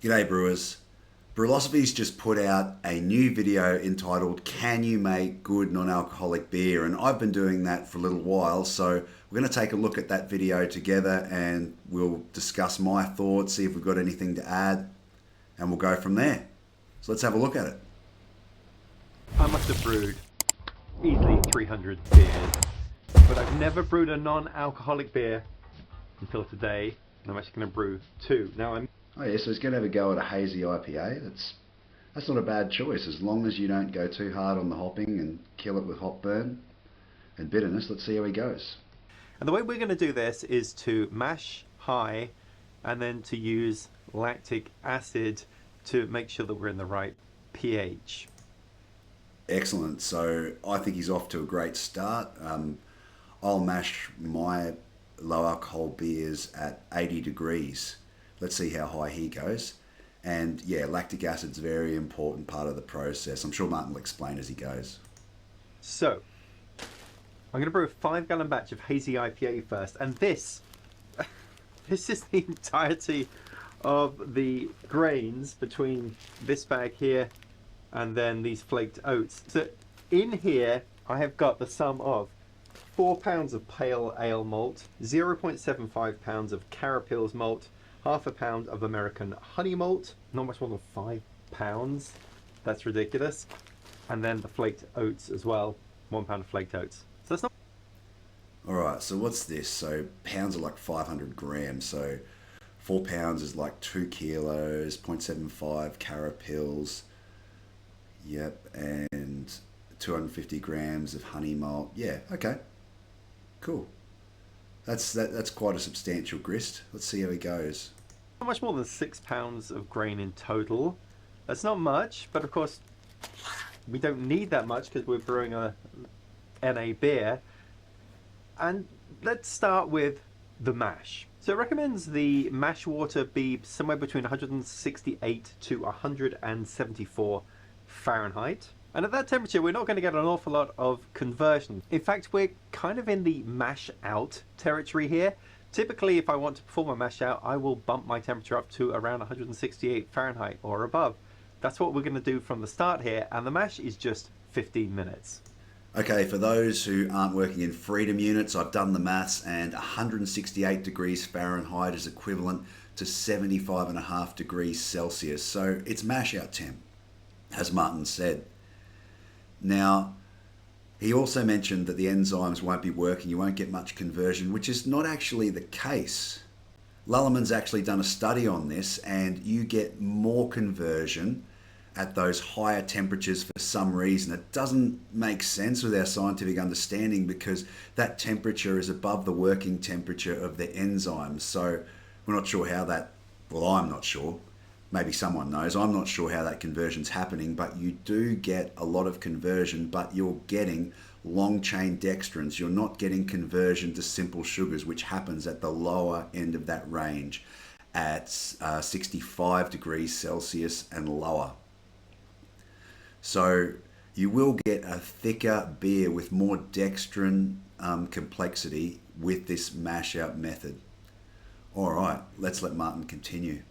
G'day brewers. Brulosophy's just put out a new video entitled Can You Make Good Non-Alcoholic Beer? And I've been doing that for a little while, so we're going to take a look at that video together and we'll discuss my thoughts, see if we've got anything to add, and we'll go from there. So let's have a look at it. I must have brewed easily 300 beers, but I've never brewed a non-alcoholic beer until today, and I'm actually going to brew two. Oh yeah, so he's going to have a go at a hazy IPA. That's not a bad choice, as long as you don't go too hard on the hopping and kill it with hop burn and bitterness. Let's see how he goes. And the way we're going to do this is to mash high and then to use lactic acid to make sure that we're in the right pH. Excellent. So I think he's off to a great start. I'll mash my low alcohol beers at 80 degrees. Let's see how high he goes. And yeah, lactic acid's a very important part of the process. I'm sure Martin will explain as he goes. So I'm going to brew a 5-gallon batch of hazy IPA first, and this is the entirety of the grains between this bag here and then these flaked oats. So in here I have got the sum of 4 pounds of pale ale malt, 0.75 pounds of Carapils malt, half a pound of American honey malt, not much more than 5 pounds. That's ridiculous. And then the flaked oats as well, 1 pound of flaked oats. So that's not... Alright, so what's this? So pounds are like 500 grams, so 4 pounds is like 2 kilos, 0.75 Carapils, yep, and 250 grams of honey malt. Yeah, okay, cool. That's quite a substantial grist. Let's see how he goes. Not much more than 6 pounds of grain in total. That's not much, but of course we don't need that much because we're brewing a NA beer. And let's start with the mash. So it recommends the mash water be somewhere between 168 to 174 Fahrenheit. And at that temperature, we're not going to get an awful lot of conversion. In fact, we're kind of in the mash out territory here. Typically, if I want to perform a mash out, I will bump my temperature up to around 168 Fahrenheit or above. That's what we're going to do from the start here, and the mash is just 15 minutes. Okay, for those who aren't working in freedom units, I've done the maths, and 168 degrees Fahrenheit is equivalent to 75.5 degrees Celsius. So it's mash out temp, as Martin said. Now, he also mentioned that the enzymes won't be working, you won't get much conversion, which is not actually the case. Lulleman's actually done a study on this, and you get more conversion at those higher temperatures for some reason. It doesn't make sense with our scientific understanding because that temperature is above the working temperature of the enzymes. So we're not sure how that, well, I'm not sure. Maybe someone knows. I'm not sure how that conversion's happening, but you do get a lot of conversion, but you're getting long chain dextrins. You're not getting conversion to simple sugars, which happens at the lower end of that range at 65 degrees Celsius and lower. So you will get a thicker beer with more dextrin complexity with this mash out method. All right, let's let Martin continue.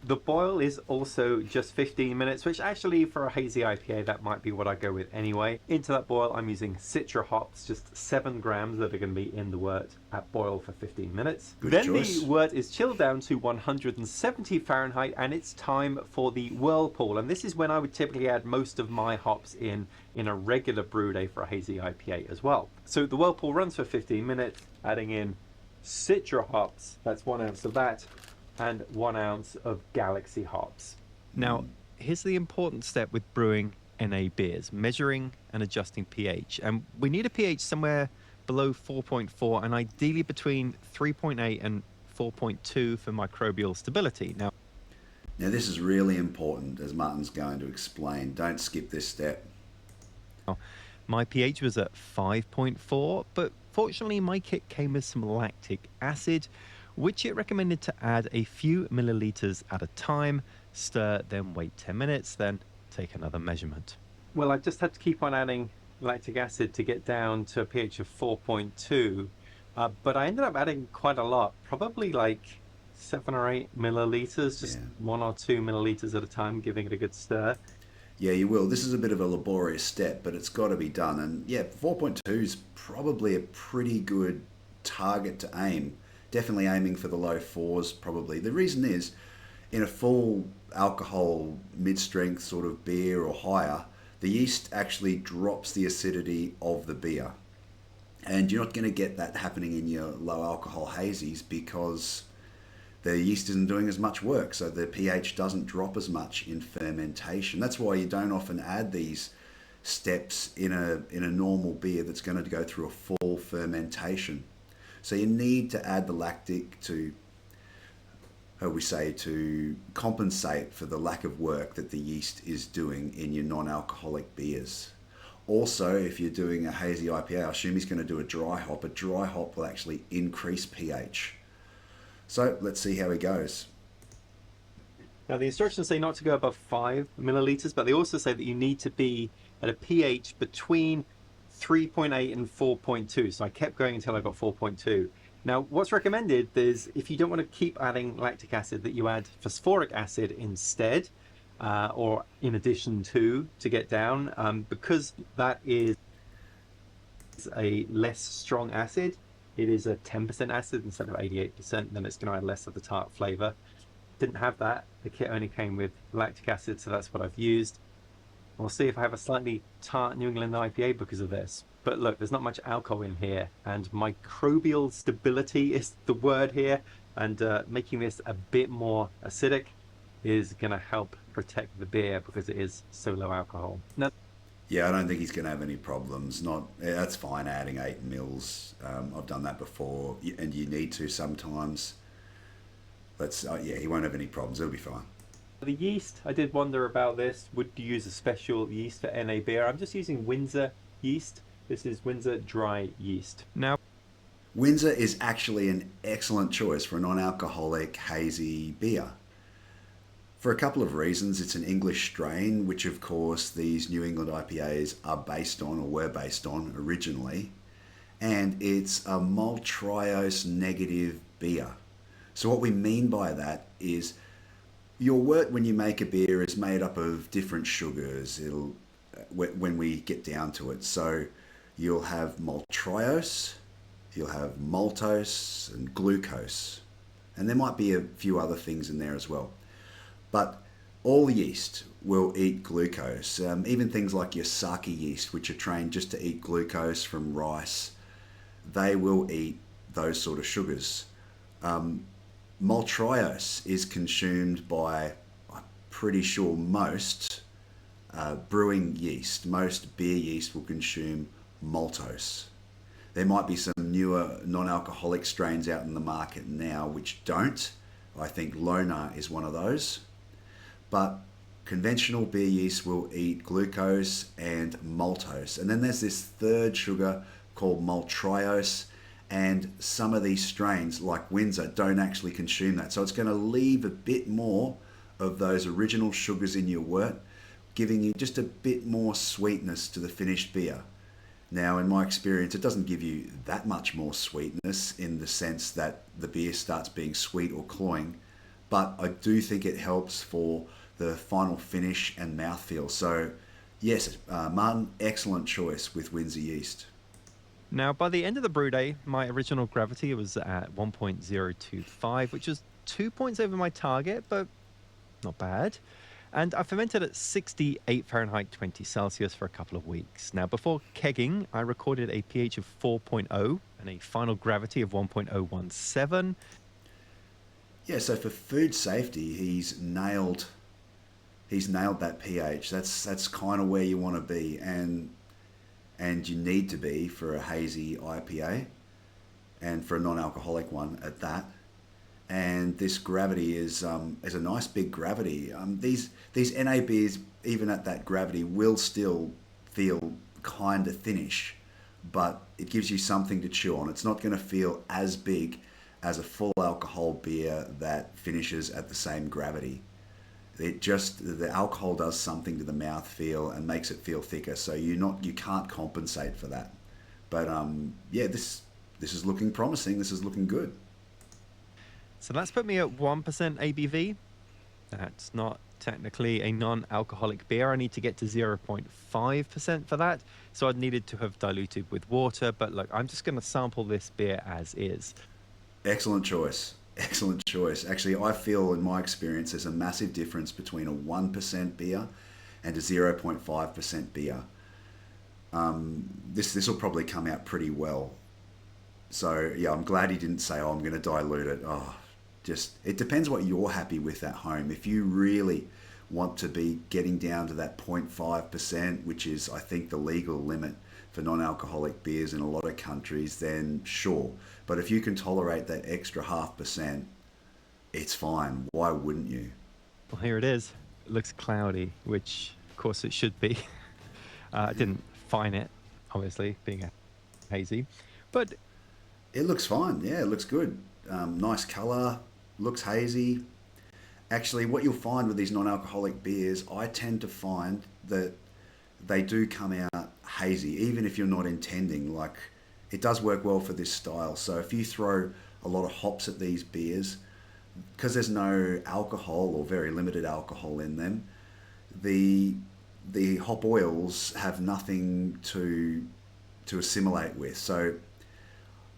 The boil is also just 15 minutes, which actually for a hazy IPA, that might be what I go with anyway. Into that boil, I'm using Citra hops, just 7 grams that are going to be in the wort at boil for 15 minutes. Good then choice. The wort is chilled down to 170 Fahrenheit, and it's time for the whirlpool. And this is when I would typically add most of my hops in a regular brew day for a hazy IPA as well. So the whirlpool runs for 15 minutes, adding in Citra hops, that's 1 ounce of that, and 1 ounce of Galaxy hops. Now, here's the important step with brewing NA beers, measuring and adjusting pH. And we need a pH somewhere below 4.4 and ideally between 3.8 and 4.2 for microbial stability. Now this is really important, as Martin's going to explain. Don't skip this step. My pH was at 5.4, but fortunately my kit came with some lactic acid, which it recommended to add a few milliliters at a time, stir, then wait 10 minutes, then take another measurement. Well, I just had to keep on adding lactic acid to get down to a pH of 4.2, but I ended up adding quite a lot, probably like 7 or 8 milliliters, just Yeah. 1 or 2 milliliters at a time, giving it a good stir. Yeah, you will. This is a bit of a laborious step, but it's got to be done. And yeah, 4.2 is probably a pretty good target to aim. Definitely aiming for the low fours, probably. The reason is, in a full alcohol mid strength sort of beer or higher, the yeast actually drops the acidity of the beer. And you're not going to get that happening in your low alcohol hazies because the yeast isn't doing as much work, so the pH doesn't drop as much in fermentation. That's why you don't often add these steps in a normal beer that's going to go through a full fermentation. So you need to add the lactic to, how we say, to compensate for the lack of work that the yeast is doing in your non-alcoholic beers. Also, if you're doing a hazy IPA, I assume he's going to do a dry hop. A dry hop will actually increase pH. So let's see how he goes. Now, the instructions say not to go above 5 milliliters, but they also say that you need to be at a pH between 3.8 and 4.2. So I kept going until I got 4.2. Now, what's recommended is if you don't want to keep adding lactic acid, that you add phosphoric acid instead, or in addition to get down, because that is a less strong acid. It is a 10% acid instead of 88%, then it's going to add less of the tart flavor. Didn't have that. The kit only came with lactic acid, so that's what I've used. We'll see if I have a slightly tart New England IPA because of this. But look, there's not much alcohol in here, and microbial stability is the word here, and making this a bit more acidic is going to help protect the beer because it is so low alcohol. Now, Yeah, I don't think he's going to have any problems. Not that's fine adding 8 mils. I've done that before, and you need to sometimes. Let's yeah, he won't have any problems. It'll be fine. the yeast, I did wonder about this. Would you use a special yeast for NA beer? I'm just using Windsor yeast. This is Windsor dry yeast. Now, Windsor is actually an excellent choice for a non-alcoholic hazy beer. For a couple of reasons, it's an English strain, which of course these New England IPAs are based on or were based on originally, and it's a maltriose negative beer. So what we mean by that is your wort when you make a beer is made up of different sugars. It'll when we get down to it. So you'll have maltriose, you'll have maltose and glucose, and there might be a few other things in there as well. But all yeast will eat glucose. Even things like your sake yeast, which are trained just to eat glucose from rice, they will eat those sort of sugars. Maltriose is consumed by, I'm pretty sure, most brewing yeast. Most beer yeast will consume maltose. There might be some newer non-alcoholic strains out in the market now which don't. I think Lona is one of those. But conventional beer yeast will eat glucose and maltose. And then there's this third sugar called maltriose, and some of these strains, like Windsor, don't actually consume that. So it's going to leave a bit more of those original sugars in your wort, giving you just a bit more sweetness to the finished beer. Now, in my experience, it doesn't give you that much more sweetness in the sense that the beer starts being sweet or cloying, but I do think it helps for the final finish and mouthfeel. So, yes, Martin, excellent choice with Windsor yeast. now, by the end of the brew day, my original gravity was at 1.025, which was 2 points over my target, but not bad. And I fermented at 68 Fahrenheit, 20 Celsius for a couple of weeks. Now, before kegging, I recorded a pH of 4.0 and a final gravity of 1.017. Yeah, so for food safety, he's nailed that pH. That's kind of where you want to be, and you need to be for a hazy IPA, and for a non-alcoholic one at that. And this gravity is a nice big gravity. These NA beers, even at that gravity, will still feel kind of thinnish, but it gives you something to chew on. It's not going to feel as big as a full alcohol beer that finishes at the same gravity. The alcohol does something to the mouth feel and makes it feel thicker. So you can't compensate for that. But yeah, this is looking promising. This is looking good. So that's put me at 1% ABV. That's not technically a non-alcoholic beer. I need to get to 0.5% for that. So I'd needed to have diluted with water. But look, I'm just going to sample this beer as is. Excellent choice. Excellent choice. Actually, I feel in my experience there's a massive difference between a 1% beer and a 0.5% beer. This will probably come out pretty well. So yeah, I'm glad he didn't say, "Oh, I'm going to dilute it." Oh, just it depends what you're happy with at home. If you really want to be getting down to that 0.5%, which is I think the legal limit for non-alcoholic beers in a lot of countries, then sure. But if you can tolerate that extra 0.5%, it's fine. Why wouldn't you? Well, here it is. It looks cloudy, which of course it should be. I didn't fine it, obviously, being a hazy. But It looks fine. Yeah, it looks good. Nice color. Looks hazy. Actually, what you'll find with these non-alcoholic beers, I tend to find that they do come out hazy, even if you're not intending. Like, it does work well for this style. So if you throw a lot of hops at these beers, because there's no alcohol or very limited alcohol in them, the the hop oils have nothing to assimilate with. So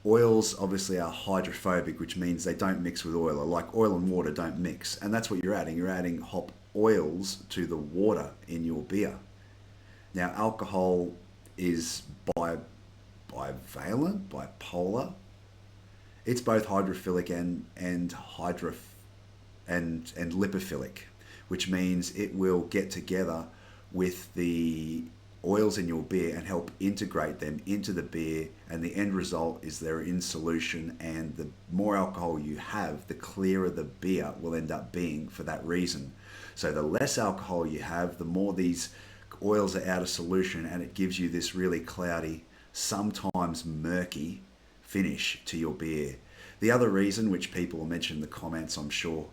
oils obviously are hydrophobic, which means they don't mix with oil. Like oil and water don't mix, and that's what you're adding. You're adding hop oils to the water in your beer. Now, alcohol is bivalent, bipolar. It's both hydrophilic and lipophilic, which means it will get together with the oils in your beer and help integrate them into the beer, and the end result is they're in solution, and the more alcohol you have, the clearer the beer will end up being for that reason. So the less alcohol you have, the more these oils are out of solution, and it gives you this really cloudy, sometimes murky finish to your beer. The other reason, which people will mention in the comments, I'm sure,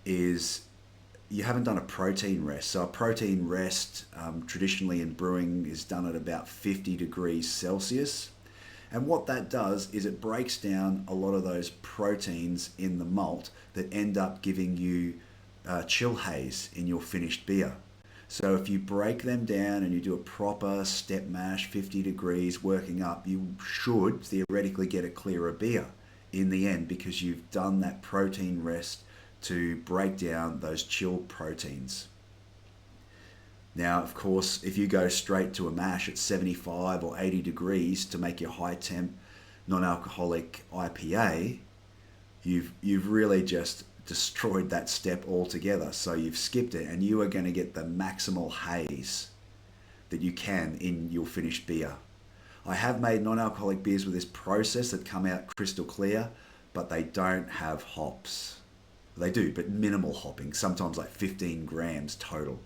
is you haven't done a protein rest. So a protein rest traditionally in brewing is done at about 50 degrees Celsius. And what that does is it breaks down a lot of those proteins in the malt that end up giving you chill haze in your finished beer. So if you break them down and you do a proper step mash, 50 degrees, working up, you should theoretically get a clearer beer in the end, because you've done that protein rest to break down those chilled proteins. Now, of course, if you go straight to a mash at 75 or 80 degrees to make your high temp non-alcoholic IPA, you've really just destroyed that step altogether. So you've skipped it, and you are going to get the maximal haze that you can in your finished beer. I have made non-alcoholic beers with this process that come out crystal clear, but they don't have hops. They do, but minimal hopping, sometimes like 15 grams total.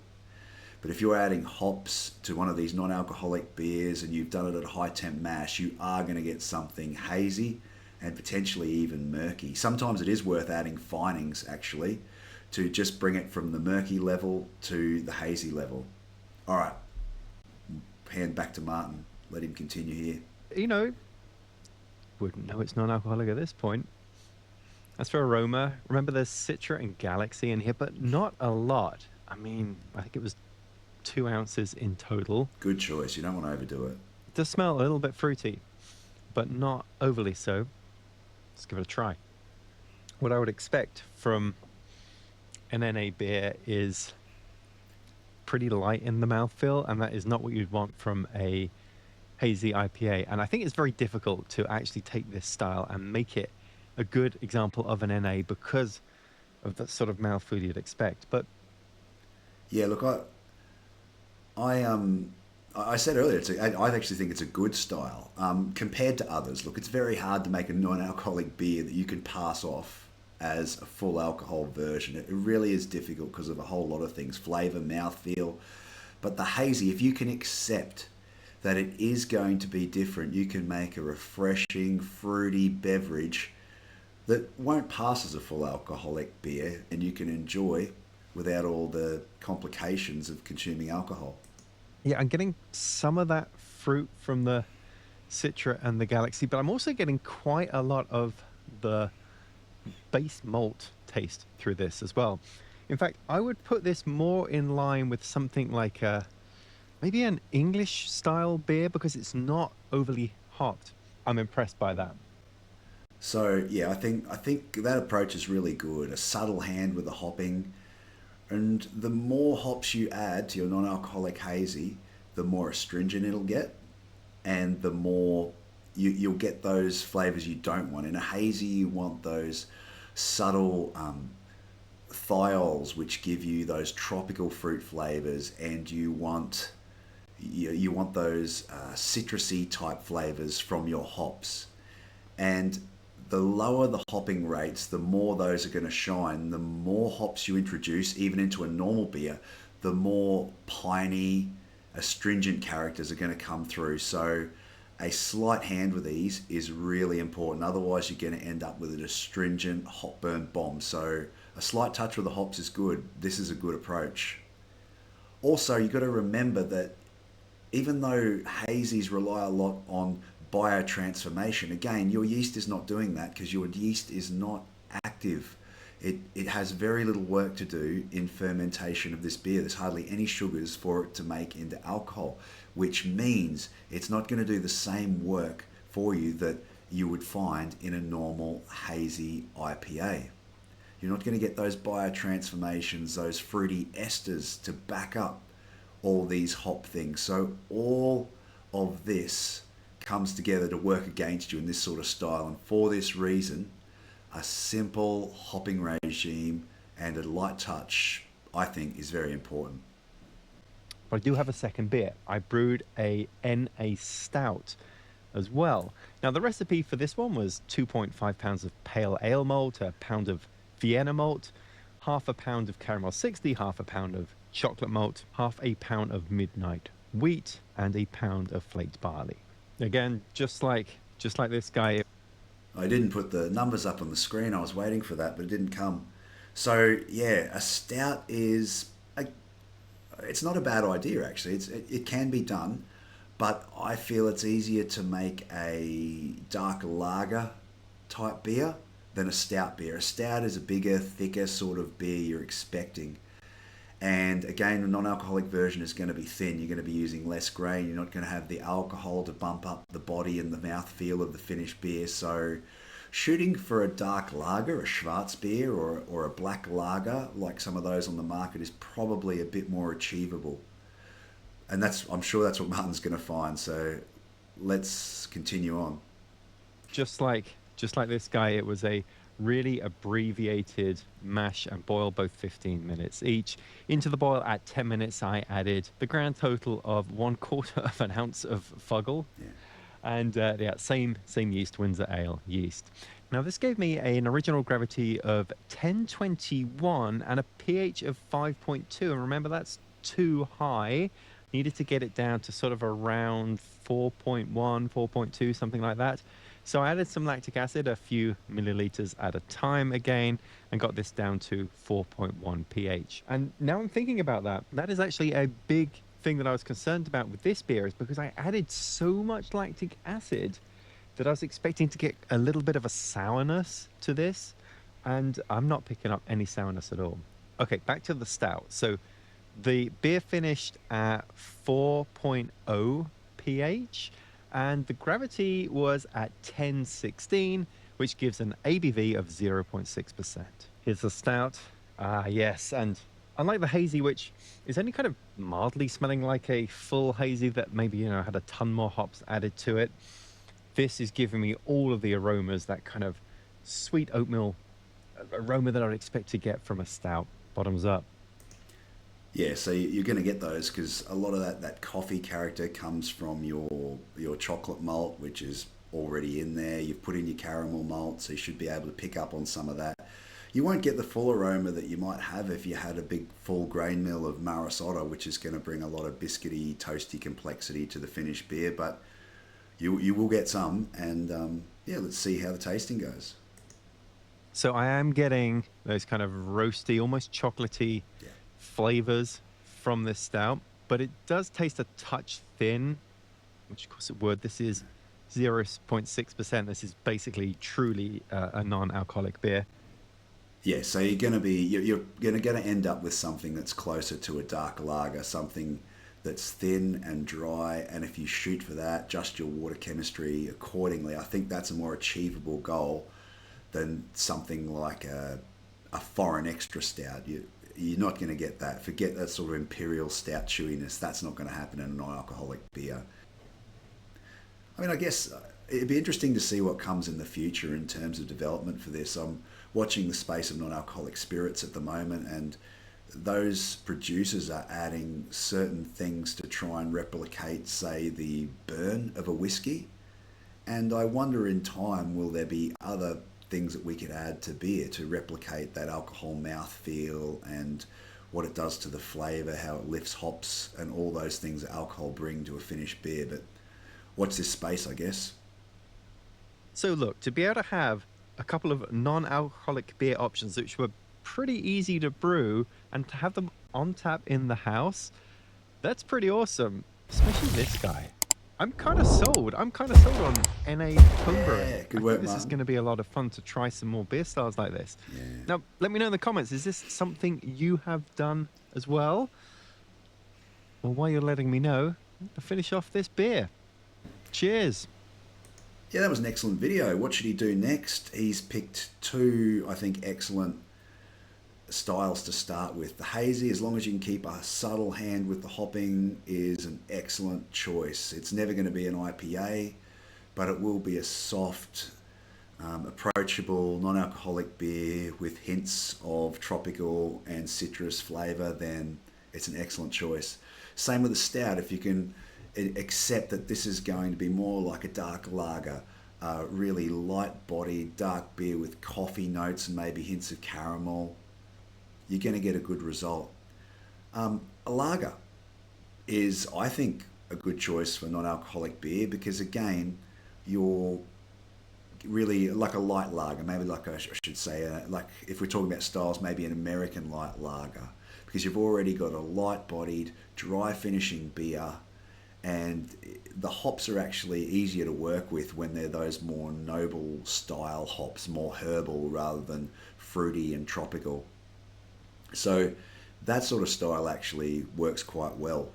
But if you're adding hops to one of these non-alcoholic beers and you've done it at a high temp mash, you are going to get something hazy and potentially even murky. Sometimes it is worth adding finings, actually, to just bring it from the murky level to the hazy level. All right, hand back to Martin. Let him continue here. you know, wouldn't know it's non-alcoholic at this point. As for aroma, remember there's Citra and Galaxy in here, but not a lot. I mean, I think it was 2 ounces in total. Good choice. You don't want to overdo it. It does smell a little bit fruity, but not overly so. Let's give it a try. What I would expect from an NA beer is pretty light in the mouthfeel, and that is not what you'd want from a hazy IPA. And I think it's very difficult to actually take this style and make it a good example of an NA because of the sort of mouthfeel you'd expect. But Yeah, look, I said earlier, I actually think it's a good style compared to others. Look, it's very hard to make a non-alcoholic beer that you can pass off as a full alcohol version. It really is difficult because of a whole lot of things, flavor, mouthfeel. But the hazy, if you can accept that it is going to be different, you can make a refreshing, fruity beverage that won't pass as a full alcoholic beer, and you can enjoy without all the complications of consuming alcohol. yeah, I'm getting some of that fruit from the Citra and the Galaxy, but I'm also getting quite a lot of the base malt taste through this as well. In fact, I would put this more in line with something like maybe an English style beer because it's not overly hopped. I'm impressed by that. So yeah, I think that approach is really good. A subtle hand with the hopping, and the more hops you add to your non-alcoholic hazy, the more astringent it'll get, and the more you'll get those flavors you don't want. In a hazy, you want those subtle thiols, which give you those tropical fruit flavors, and you want those citrusy type flavors from your hops. And the lower the hopping rates, the more those are going to shine. The more hops you introduce, even into a normal beer, the more piney, astringent characters are going to come through. So a slight hand with these is really important. Otherwise, you're going to end up with an astringent hop burn bomb. So a slight touch with the hops is good. This is a good approach. Also, you've got to remember that even though hazies rely a lot on biotransformation, again, your yeast is not doing that because your yeast is not active. It has very little work to do in fermentation of this beer. There's hardly any sugars for it to make into alcohol, which means it's not going to do the same work for you that you would find in a normal hazy IPA. You're not going to get those biotransformations, those fruity esters to back up all these hop things. So all of this comes together to work against you in this sort of style. And for this reason, a simple hopping regime and a light touch, I think, is very important. But I do have a second beer. I brewed a NA stout as well. Now, the recipe for this one was 2.5 pounds of pale ale malt, a pound of Vienna malt, half a pound of caramel 60, half a pound of chocolate malt, half a pound of midnight wheat, and a pound of flaked barley. Again, just like this guy. I didn't put the numbers up on the screen. I was waiting for that, but it didn't come. So yeah, a stout is it's not a bad idea actually. It can be done, but I feel it's easier to make a dark lager type beer than a stout beer. A stout is a bigger, thicker sort of beer you're expecting. And again, a non-alcoholic version is going to be thin. You're going to be using less grain. You're not going to have the alcohol to bump up the body and the mouth feel of the finished beer. So shooting for a dark lager, a Schwarzbier or a black lager, like some of those on the market, is probably a bit more achievable. And I'm sure that's what Martin's going to find. So let's continue on. Just like this guy, it was a really abbreviated mash and boil, both 15 minutes each. Into the boil at 10 minutes, I added the grand total of 1/4 of an ounce of fuggle. Yeah. And yeah, same yeast, Windsor Ale yeast. Now this gave me an original gravity of 1021 and a pH of 5.2. And remember, that's too high. Needed to get it down to sort of around 4.1, 4.2, something like that. So I added some lactic acid, a few milliliters at a time again, and got this down to 4.1 pH. And now I'm thinking about that. That is actually a big thing that I was concerned about with this beer, is because I added so much lactic acid that I was expecting to get a little bit of a sourness to this, and I'm not picking up any sourness at all. Okay, back to the stout. So the beer finished at 4.0 pH, and the gravity was at 1016, which gives an ABV of 0.6%. Here's the stout. Ah, yes, and unlike the hazy, which is only kind of mildly smelling like a full hazy that maybe, had a ton more hops added to it, this is giving me all of the aromas, that kind of sweet oatmeal aroma that I'd expect to get from a stout. Bottoms up. Yeah, so you're going to get those because a lot of that coffee character comes from your chocolate malt, which is already in there. You've put in your caramel malt, so you should be able to pick up on some of that. You won't get the full aroma that you might have if you had a big full grain mill of Maris Otter, which is going to bring a lot of biscuity, toasty complexity to the finished beer, but you will get some, and yeah, let's see how the tasting goes. So I am getting those kind of roasty, almost chocolatey Yeah. flavors from this stout, but it does taste a touch thin, which of course it would. This is 0.6%. This is basically truly a non-alcoholic beer. Yeah, so you're gonna end up with something that's closer to a dark lager, something that's thin and dry, and if you shoot for that, just your water chemistry accordingly, I think that's a more achievable goal than something like a foreign extra stout. You're not going to get that. Forget that sort of imperial stout chewiness. That's not going to happen in a non-alcoholic beer. I mean, I guess it'd be interesting to see what comes in the future in terms of development for this. I'm watching the space of non-alcoholic spirits at the moment, and those producers are adding certain things to try and replicate, say, the burn of a whiskey. And I wonder in time, will there be other things that we could add to beer to replicate that alcohol mouthfeel and what it does to the flavour, how it lifts hops, and all those things that alcohol bring to a finished beer. But watch this space, I guess. So look, to be able to have a couple of non-alcoholic beer options which were pretty easy to brew and to have them on tap in the house, that's pretty awesome. Especially this guy. I'm kind of sold. I'm kind of sold on NA homebrewing. Yeah, good work, I think this is Martin. going to be a lot of fun to try some more beer styles like this. Yeah. Now, let me know in the comments, is this something you have done as well? Well, while you're letting me know, I'll finish off this beer. Cheers. Yeah, that was an excellent video. What should he do next? He's picked two, I think, excellent styles to start with. The hazy, as long as you can keep a subtle hand with the hopping, is an excellent choice. It's never going to be an IPA, but it will be a soft, approachable, non-alcoholic beer with hints of tropical and citrus flavour. Then it's an excellent choice. Same with the stout. If you can accept that this is going to be more like a dark lager, really light-bodied dark beer with coffee notes and maybe hints of caramel, you're going to get a good result. A lager is, I think, a good choice for non-alcoholic beer because, again, you're really like a light lager, maybe like I should say, like if we're talking about styles, maybe an American light lager, because you've already got a light-bodied, dry-finishing beer, and the hops are actually easier to work with when they're those more noble style hops, more herbal rather than fruity and tropical. So that sort of style actually works quite well.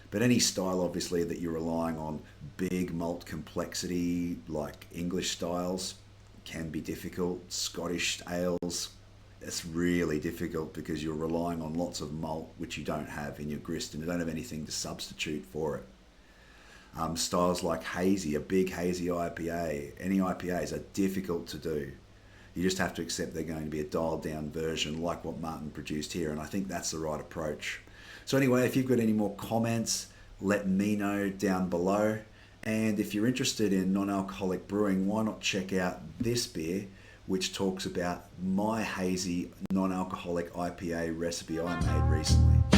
But any style, obviously, that you're relying on big malt complexity, like English styles, can be difficult. Scottish ales, it's really difficult because you're relying on lots of malt, which you don't have in your grist, and you don't have anything to substitute for it. Styles like hazy, a big hazy IPA, any IPAs are difficult to do. You just have to accept they're going to be a dialed down version like what Martin produced here, and I think that's the right approach. So anyway, if you've got any more comments, let me know down below. And if you're interested in non-alcoholic brewing, why not check out this beer, which talks about my hazy non-alcoholic IPA recipe I made recently.